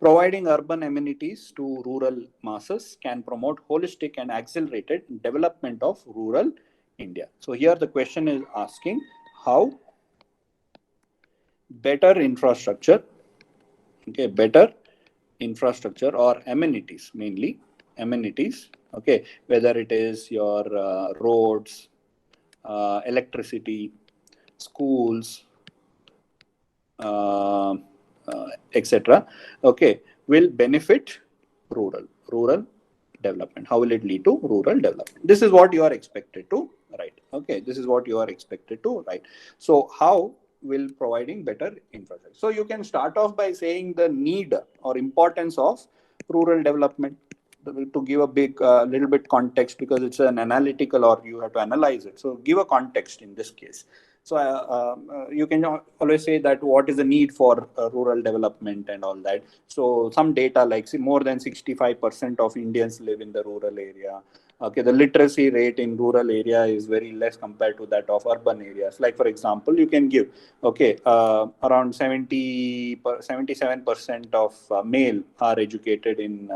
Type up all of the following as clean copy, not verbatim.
Providing urban amenities to rural masses can promote holistic and accelerated development of rural India. So here the question is asking how better infrastructure, okay, better infrastructure or amenities, mainly amenities, okay, whether it is your roads, electricity, schools, uh, etc., okay, will benefit rural development. How will it lead to rural development? This is what you are expected to write. Okay, this is what you are expected to write. So how will providing better infrastructure? So you can start off by saying the need or importance of rural development, to give a big little bit context, because it's an analytical or you have to analyze it. So give a context in this case. So you can always say that what is the need for rural development and all that. So some data like more than 65% of Indians live in the rural area. Okay, the literacy rate in rural area is very less compared to that of urban areas. Like for example, you can give, okay, around 77% of male are educated in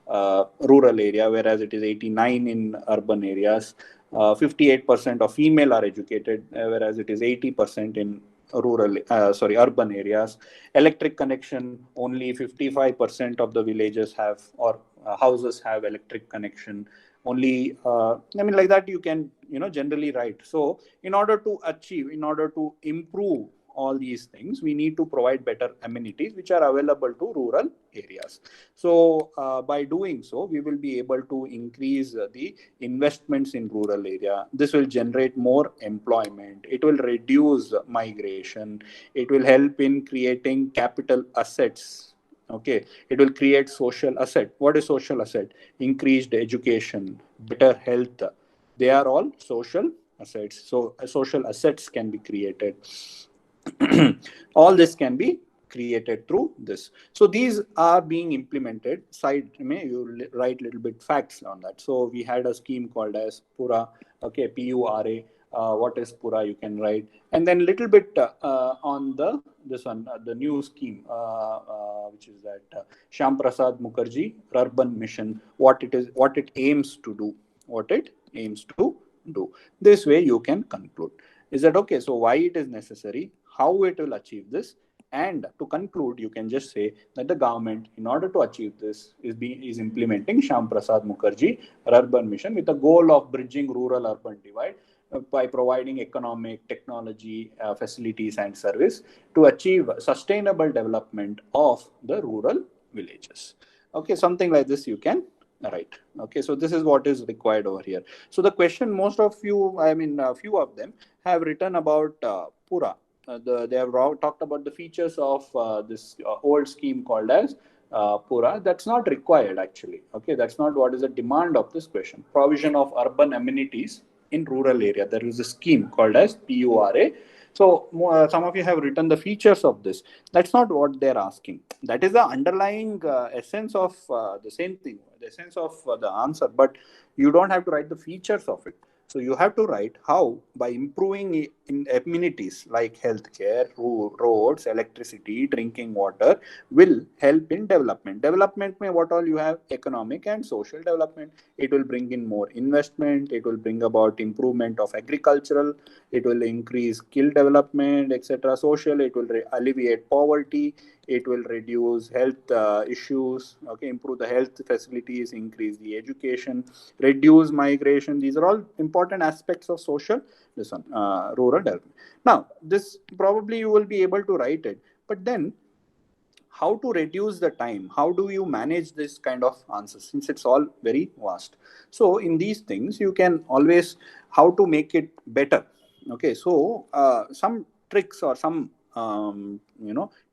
rural area, whereas it is 89 in urban areas. 58% of female are educated, whereas it is 80% in urban areas. Electric connection, only 55% of the villages have, or houses have electric connection. Only, like that you can, generally write. So in order to improve all these things, we need to provide better amenities which are available to rural areas. So by doing so, we will be able to increase the investments in rural area. This will generate more employment. It will reduce migration. It will help in creating capital assets. Okay, it will create social asset. What is social asset? Increased education, better health. They are all social assets. So social assets can be created. All this can be created through this. So these are being implemented. Side, you write little bit facts on that. So we had a scheme called as Pura, okay, PURA. What is Pura? You can write, and then little bit on this one, the new scheme, which is that Shyam Prasad Mukherjee Urban Mission. What it is, what it aims to do, what it aims to do. This way you can conclude. Is that okay? So why it is necessary, how it will achieve this, and to conclude, you can just say that the government, in order to achieve this, is implementing Shyam Prasad Mukherjee Urban Mission with the goal of bridging rural-urban divide by providing economic, technology, facilities and service to achieve sustainable development of the rural villages. Okay, something like this you can write. Okay, so this is what is required over here. So the question, most of you, a few of them have written about Pura. They have talked about the features of this old scheme called as Pura. That's not required actually. Okay, that's not what is the demand of this question. Provision of urban amenities in rural area. There is a scheme called as PURA. So some of you have written the features of this. That's not what they're asking. That is the underlying essence of the same thing, the essence of the answer. But you don't have to write the features of it. So you have to write how, by improving in amenities like healthcare, roads, electricity, drinking water, will help in development. Development may what all you have, economic and social development. It will bring in more investment. It will bring about improvement of agricultural. It will increase skill development, etc. Social. It will alleviate poverty. It will reduce health issues. Okay, improve the health facilities, increase the education, reduce migration. These are all important aspects of social, this one, rural development. Now, this probably you will be able to write it, but then how to reduce the time? How do you manage this kind of answers, since it's all very vast? So in these things, you can always, how to make it better. Okay, so some tricks or some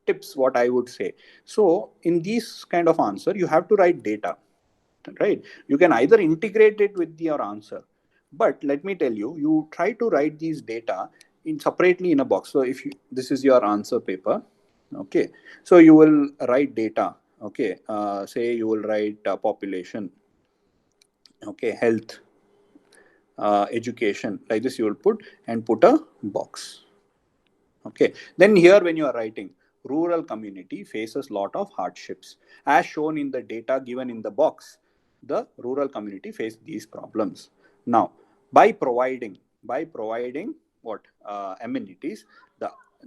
tips, what I would say. So in these kind of answer, you have to write data, right? You can either integrate it with your answer, but let me tell you, you try to write these data in separately in a box. So if you, this is your answer paper, okay, so you will write data, okay, say you will write population, okay, health, education, like this you will put, and put a box. Okay, then here when you are writing, rural community faces lot of hardships. As shown in the data given in the box, the rural community face these problems. Now, by providing what amenities,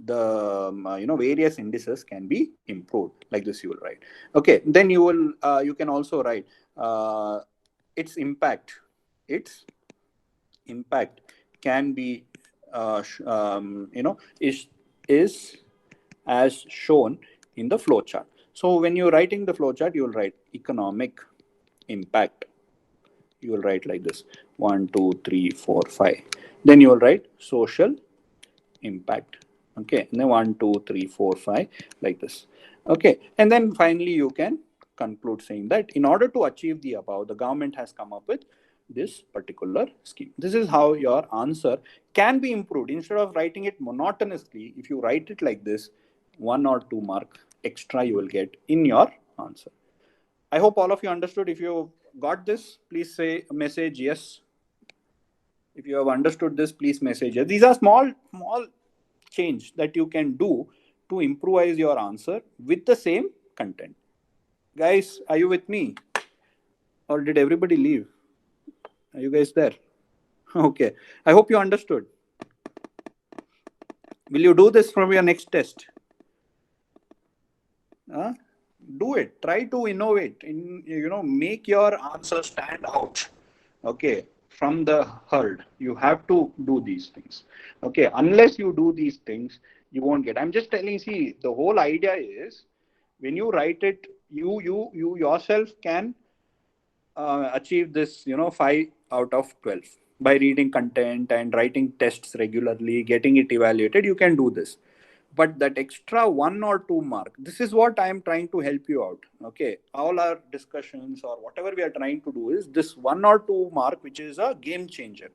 the various indices can be improved. Like this, you will write. Okay, then you can also write its impact. Its impact can be is as shown in the flow chart. So when you're writing the flow chart, you will write economic impact. You will write like this: 1, 2, 3, 4, 5. Then you will write social impact. Okay, and then 1, 2, 3, 4, 5, like this. Okay, and then finally you can conclude saying that in order to achieve the above, the government has come up with this particular scheme. This is how your answer can be improved. Instead of writing it monotonously, if you write it like this, 1 or 2 mark extra you will get in your answer. I hope all of you understood. If you got this, please say a message yes. If you have understood this, please message yes. These are small change that you can do to improvise your answer with the same content. Guys, are you with me? Or did everybody leave? Are you guys there? Okay. I hope you understood. Will you do this from your next test? Do it. Try to innovate. Make your answer stand out. Okay. From the herd. You have to do these things. Okay. Unless you do these things, you won't get. I'm just telling, see, the whole idea is when you write it, you yourself can achieve this, 5 out of 12 by reading content and writing tests regularly, getting it evaluated. You can do this. But that extra 1 or 2 mark, this is what I am trying to help you out. Okay, all our discussions or whatever we are trying to do is this 1 or 2 mark, which is a game changer.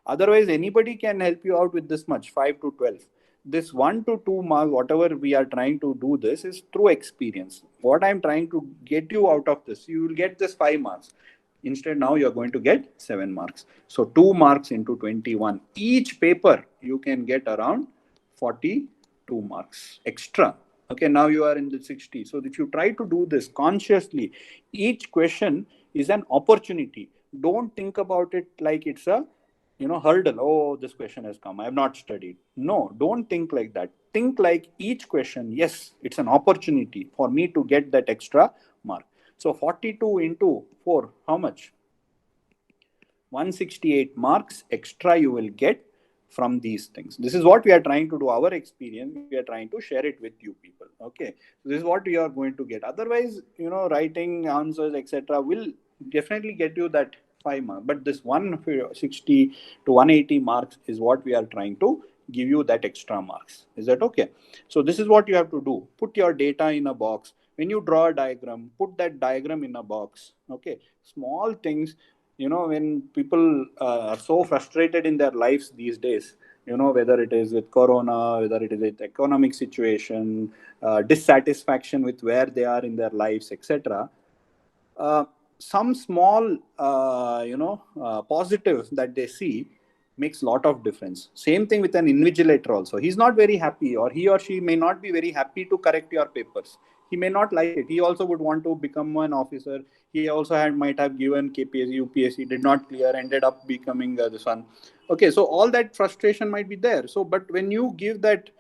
Otherwise, anybody can help you out with this much, 5 to 12. This 1 to 2 mark, whatever we are trying to do, this is through experience. What I'm trying to get you out of this, you will get this 5 marks. Instead, now you're going to get 7 marks. So 2 marks into 21. Each paper, you can get around 42 marks extra. Okay, now you are in the 60. So if you try to do this consciously, each question is an opportunity. Don't think about it like it's a hurdle. Oh, this question has come, I have not studied. No, don't think like that. Think like each question, yes, it's an opportunity for me to get that extra mark. So 42 into 4, how much? 168 marks extra you will get from these things. This is what we are trying to do. Our experience, we are trying to share it with you people. Okay, so this is what we are going to get. Otherwise, writing answers, etc., will definitely get you that 5 marks. But this 160 to 180 marks is what we are trying to give you, that extra marks. Is that okay? So this is what you have to do. Put your data in a box. When you draw a diagram, put that diagram in a box. Okay, small things. When people are so frustrated in their lives these days, whether it is with corona, whether it is with economic situation, dissatisfaction with where they are in their lives, etc., some small positives that they see makes a lot of difference. Same thing with an invigilator also. He's not very happy, or he or she may not be very happy to correct your papers. He may not like it. He also would want to become an officer. He also might have given KPSC, UPSC, did not clear, ended up becoming this one. Okay, so all that frustration might be there. So, but when you give that,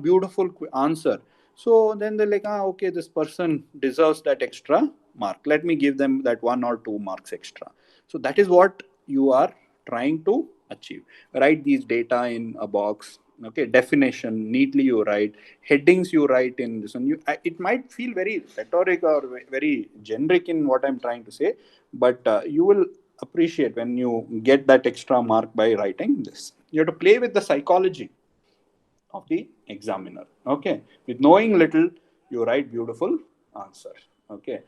beautiful answer, so then they're like, okay, this person deserves that extra mark. Let me give them that 1 or 2 marks extra. So that is what you are trying to achieve. Write these data in a box. Okay, definition neatly you write, headings you write in this one. It might feel very rhetoric or very generic in what I'm trying to say, but you will appreciate when you get that extra mark by writing this. You have to play with the psychology of the examiner. Okay, with knowing little, you write beautiful answers. Okay,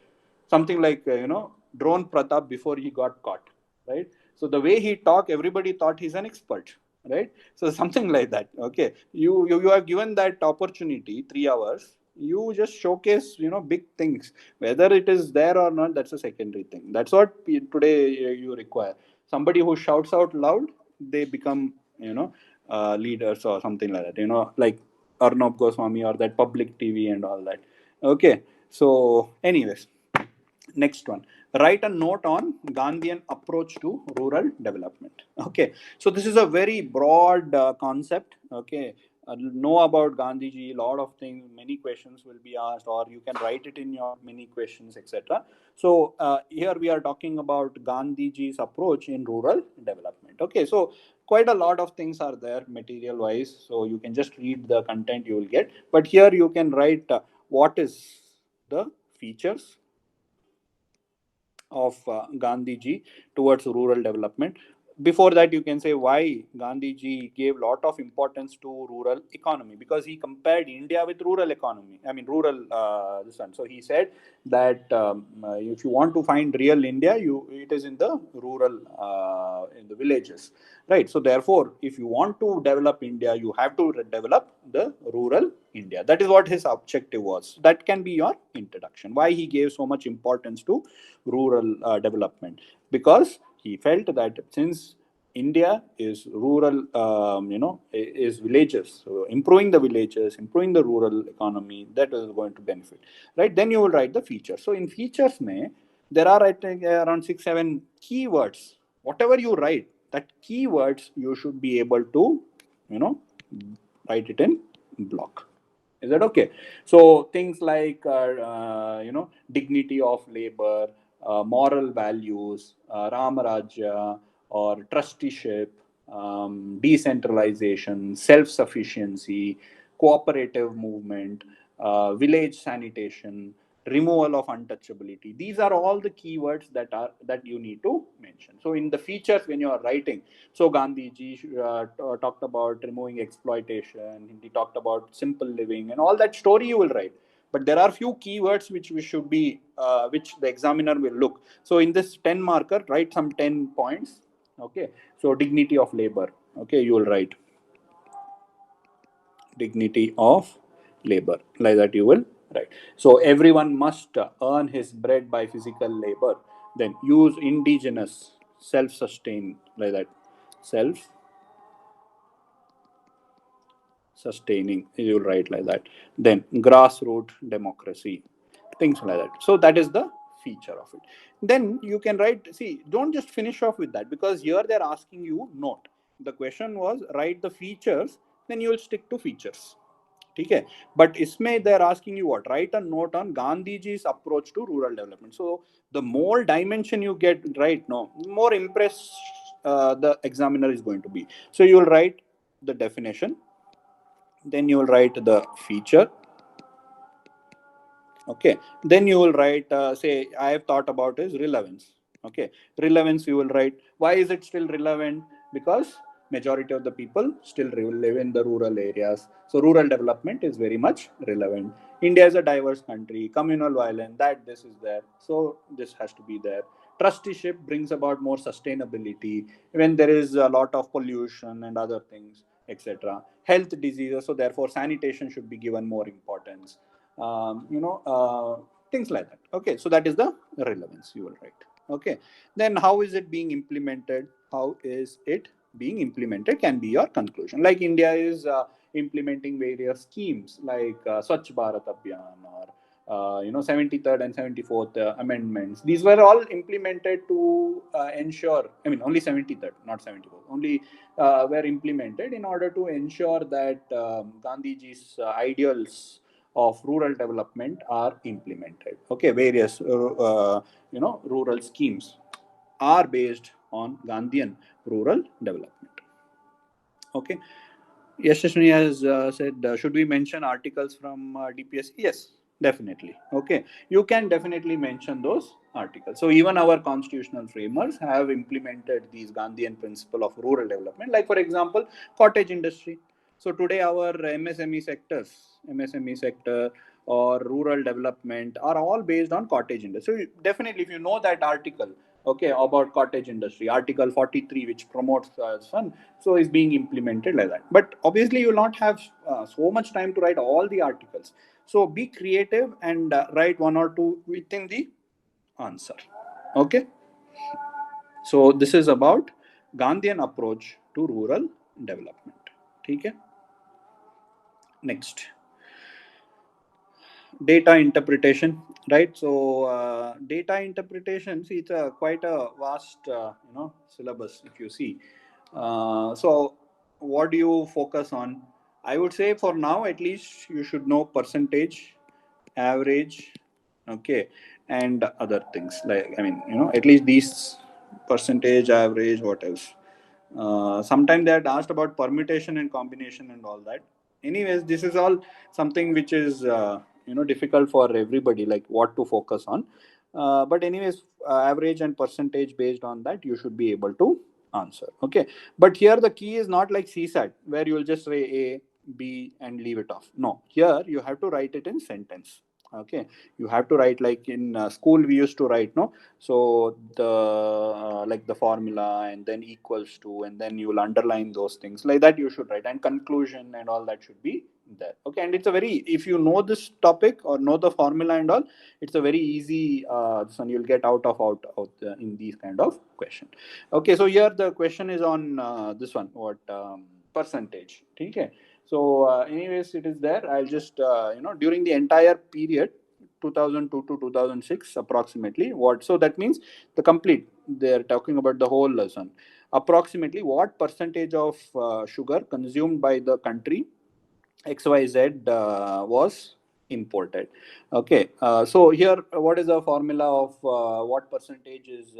something like Drone Pratap before he got caught, right? So the way he talked, everybody thought he's an expert, right? So something like that. Okay, you have given that opportunity, 3 hours. You just showcase big things. Whether it is there or not, that's a secondary thing. That's what today you require. Somebody who shouts out loud, they become leaders or something like that. Like Arnab Goswami or that public TV and all that. Okay, so anyways, next one. Write a note on Gandhian approach to rural development. Okay, so this is a very broad concept. Okay, know about Gandhiji, a lot of things, many questions will be asked, or you can write it in your many questions, etc. So here we are talking about Gandhiji's approach in rural development. Okay, so quite a lot of things are there material wise, so you can just read the content you will get, but here you can write what is the features of Gandhiji towards rural development. Before that, you can say why Gandhiji gave lot of importance to rural economy, because he compared India with rural economy. I mean, rural this one. So he said that if you want to find real India, it is in the rural, in the villages, right? So therefore, if you want to develop India, you have to develop the rural India. That is what his objective was. That can be your introduction. Why he gave so much importance to rural development, because he felt that since India is rural, is villages. So improving the villages, improving the rural economy, that is going to benefit, right? Then you will write the features. So in features, there are, I think, around 6-7 keywords. Whatever you write, that keywords you should be able to, write it in block. Is that okay? So things like dignity of labor, moral values, Ramarajya or trusteeship, decentralization, self-sufficiency, cooperative movement, village sanitation, removal of untouchability. These are all the keywords that you need to mention. So in the features when you are writing, so Gandhiji talked about removing exploitation. He talked about simple living and all that story you will write. But there are few keywords which we should be, which the examiner will look. So in this 10 marker, write some 10 points. Okay. So dignity of labor. Okay, you will write dignity of labor, like that you will write. So everyone must earn his bread by physical labor. Then use indigenous, self-sustain, like that, self sustaining, you'll write like that. Then grassroots democracy, things like that. So that is the feature of it. Then you can write, see, don't just finish off with that, because here they're asking you note. The question was write the features, then you will stick to features. Okay, but isme they're asking you what? Write a note on Gandhiji's approach to rural development. So the more dimension you get right, no, more impressed the examiner is going to be. So you will write the definition, then you will write the feature. Okay, then you will write, say I have thought about is relevance. Okay, relevance you will write, why is it still relevant? Because majority of the people still live in the rural areas, so rural development is very much relevant. India is a diverse country, communal violence, that this is there, so this has to be there. Trusteeship brings about more sustainability when there is a lot of pollution and other things, etc. Health diseases, so therefore sanitation should be given more importance. Things like that. Okay, so that is the relevance you will write. Okay, then how is it being implemented? How is it being implemented can be your conclusion. Like India is implementing various schemes like Swachh Bharat Abhiyan or 73rd and 74th amendments. These were all implemented to ensure, I mean, only 73rd, not 74th, only were implemented in order to ensure that Gandhiji's ideals of rural development are implemented. Okay, various rural schemes are based on Gandhian rural development. Okay. Yashashni has said, should we mention articles from DPSC? Yes, definitely. Okay, you can definitely mention those articles. So even our constitutional framers have implemented these Gandhian principle of rural development. Like for example, cottage industry. So today our MSME sector or rural development are all based on cottage industry. So definitely, if you know that article, okay, about cottage industry, article 43, which promotes sun, so is being implemented like that. But obviously you will not have so much time to write all the articles, so be creative and write one or two within the answer. Okay, so this is about Gandhian approach to rural development. Okay, Next, data interpretation, right? So data interpretation, see, it's quite a vast syllabus if you see. So what do you focus on? I would say for now at least you should know percentage, average, okay, and other things, like, I mean, at least these: percentage, average, what else. Sometimes they had asked about permutation and combination and all that. Anyways, this is all something which is difficult for everybody, like what to focus on. But anyways, average and percentage, based on that you should be able to answer. Okay, but here the key is not like CSAT where you will just say A, B and leave it off. No, here you have to write it in sentence. Okay, you have to write, like in school we used to write, no, so the like the formula and then equals to, and then you will underline those things, like that you should write, and conclusion and all that should be there. Okay, and it's a very, if you know this topic or know the formula and all, it's a very easy this one, you'll get out in these kind of question. Okay, so here the question is on this one, what percentage. Okay, so anyways, it is there. I'll just during the entire period 2002 to 2006 approximately, what, so that means the complete, they're talking about the whole lesson, approximately what percentage of sugar consumed by the country XYZ was imported. Okay, so here what is the formula of what percentage is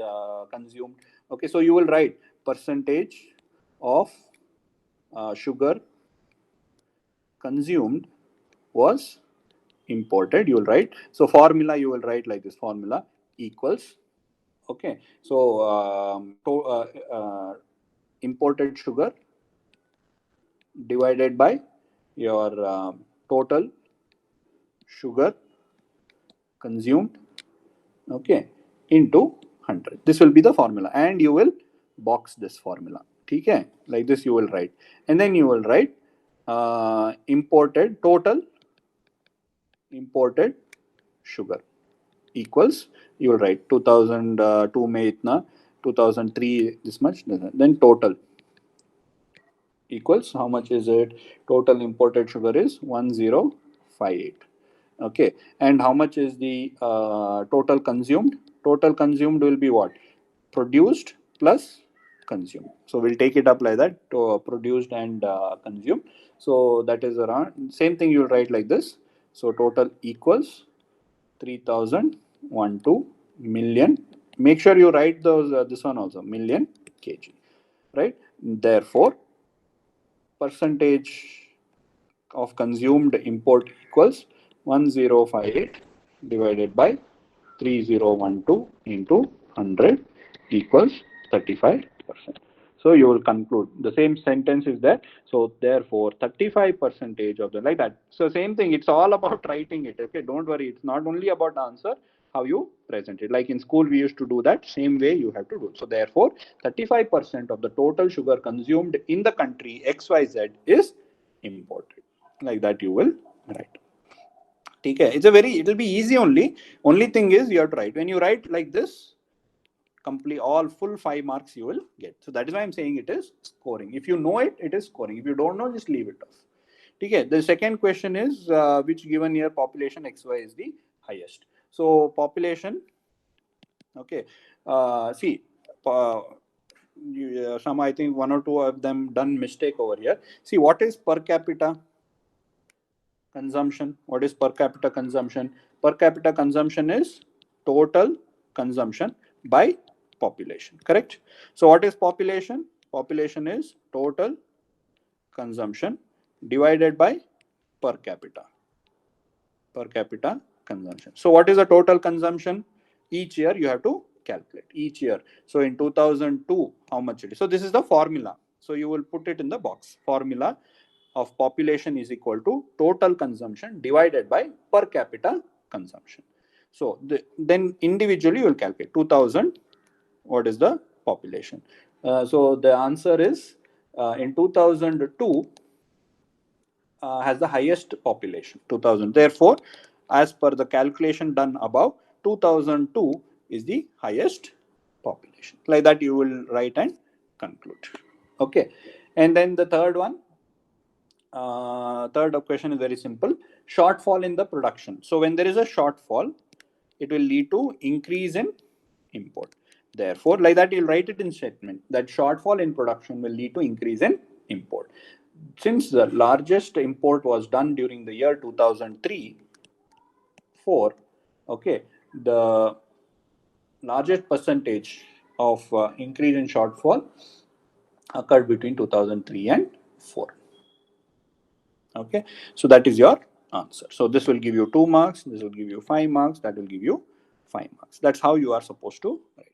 consumed? Okay, so you will write percentage of sugar consumed was imported, you will write. So formula you will write like this: formula equals, okay, so imported sugar divided by your total sugar consumed, okay, into 100. This will be the formula, and you will box this formula. Okay, like this you will write, and then you will write imported, total imported sugar equals, you will write 2002 में इतना, 2003 this much, then total equals, how much is it? Total imported sugar is 1058. Okay, and how much is the total consumed? Total consumed will be what? Produced plus consumed. So we'll take it up like that, to produced and consumed. So that is around, same thing you'll write like this. So total equals 3012 million. Make sure you write those this one also, million kg, right? Therefore, percentage of consumed import equals 1058 divided by 3012 into 100 equals 35%. So you will conclude the same sentence is there. So therefore 35% of the, like that. So same thing, it's all about writing it. Okay, don't worry, it's not only about answer, how you present it. Like in school we used to do that, same way you have to do. So therefore 35% of the total sugar consumed in the country XYZ is imported. Like that you will write. Okay, it's a very, it will be easy only. Only thing is you have to write. When you write like this, complete all full 5 marks you will get. So that is why I'm saying it is scoring. If you know it, it is scoring. If you don't know, just leave it off. Okay, the second question is which given here population XY is the highest. So population, okay, see, some, I think one or two of them done mistake over here. See, what is per capita consumption? What is per capita consumption? Per capita consumption is total consumption by population, correct? So what is population? Population is total consumption divided by per capita. Per capita consumption. So what is the total consumption? Each year you have to calculate each year. So in 2002, how much it is? So this is the formula. So you will put it in the box. Formula of population is equal to total consumption divided by per capita consumption. So then individually you will calculate 2000. What is the population? So the answer is in 2002 has the highest population, 2000. Therefore, as per the calculation done above, 2002 is the highest population. Like that you will write and conclude. Okay, and then the third one, Third question is very simple. Shortfall in the production. So when there is a shortfall, it will lead to increase in import. Therefore, like that, you'll write it in statement that shortfall in production will lead to increase in import. Since the largest import was done during the year 2003-4, okay, the largest percentage of increase in shortfall occurred between 2003 and 4. Okay, so that is your answer. So this will give you 2 marks, this will give you 5 marks, that will give you 5 marks. That's how you are supposed to write.